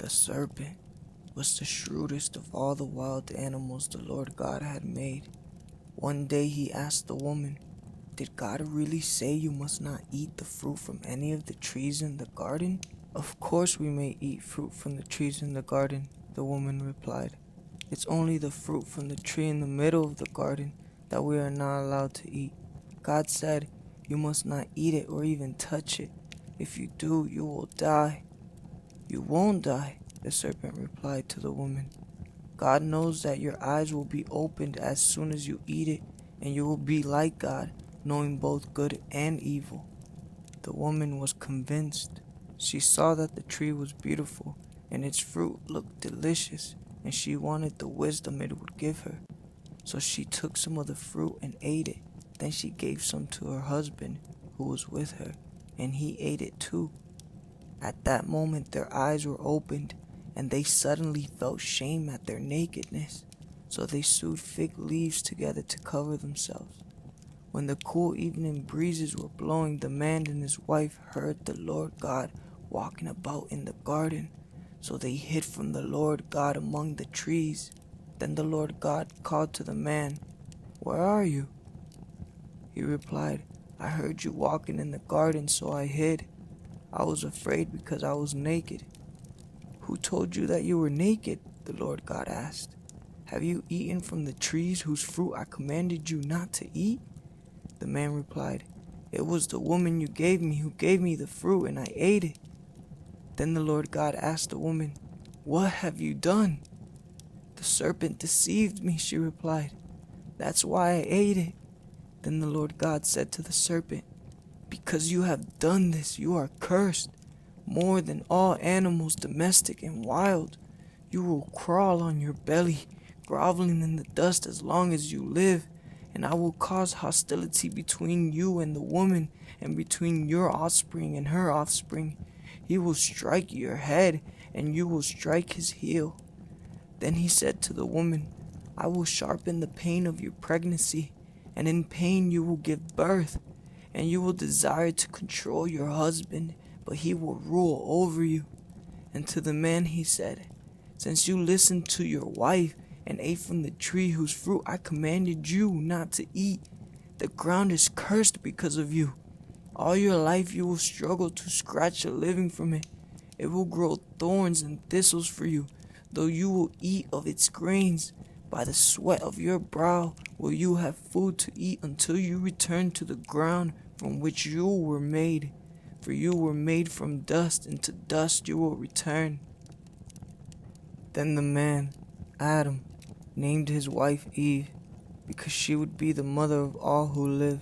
The serpent was the shrewdest of all the wild animals the Lord God had made. One day he asked the woman, "Did God really say you must not eat the fruit from any of the trees in the garden?" "Of course we may eat fruit from the trees in the garden," the woman replied. "It's only the fruit from the tree in the middle of the garden that we are not allowed to eat. God said, you must not eat it or even touch it. If you do, you will die." "You won't die," the serpent replied to the woman. "God knows that your eyes will be opened as soon as you eat it, and you will be like God, knowing both good and evil." The woman was convinced. She saw that the tree was beautiful, and its fruit looked delicious, and she wanted the wisdom it would give her. So she took some of the fruit and ate it. Then she gave some to her husband, who was with her, and he ate it too. At that moment their eyes were opened, and they suddenly felt shame at their nakedness. So they sewed fig leaves together to cover themselves. When the cool evening breezes were blowing, the man and his wife heard the Lord God walking about in the garden. So they hid from the Lord God among the trees. Then the Lord God called to the man, "Where are you?" He replied, "I heard you walking in the garden, so I hid. I was afraid because I was naked." "Who told you that you were naked?" the Lord God asked. "Have you eaten from the trees whose fruit I commanded you not to eat?" The man replied, "It was the woman you gave me who gave me the fruit, and I ate it." Then the Lord God asked the woman, "What have you done?" "The serpent deceived me," she replied. "That's why I ate it." Then the Lord God said to the serpent, "Because you have done this, you are cursed, more than all animals, domestic and wild. You will crawl on your belly, groveling in the dust as long as you live, and I will cause hostility between you and the woman, and between your offspring and her offspring. He will strike your head, and you will strike his heel." Then he said to the woman, "I will sharpen the pain of your pregnancy, and in pain you will give birth, and you will desire to control your husband, but he will rule over you." And to the man he said, "Since you listened to your wife and ate from the tree whose fruit I commanded you not to eat, the ground is cursed because of you. All your life you will struggle to scratch a living from it. It will grow thorns and thistles for you, though you will eat of its grains. By the sweat of your brow will you have food to eat until you return to the ground from which you were made. For you were made from dust, and to dust you will return." Then the man, Adam, named his wife Eve, because she would be the mother of all who live.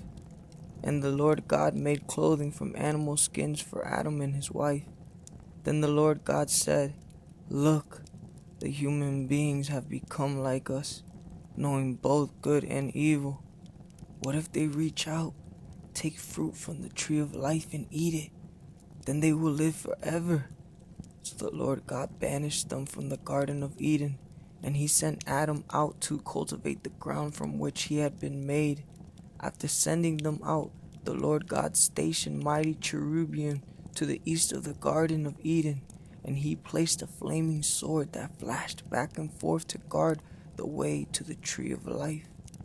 And the Lord God made clothing from animal skins for Adam and his wife. Then the Lord God said, "Look, the human beings have become like us, knowing both good and evil. What if they reach out, take fruit from the tree of life and eat it? Then they will live forever." So the Lord God banished them from the Garden of Eden, and he sent Adam out to cultivate the ground from which he had been made. After sending them out, the Lord God stationed mighty cherubim to the east of the Garden of Eden, and he placed a flaming sword that flashed back and forth to guard the way to the tree of life.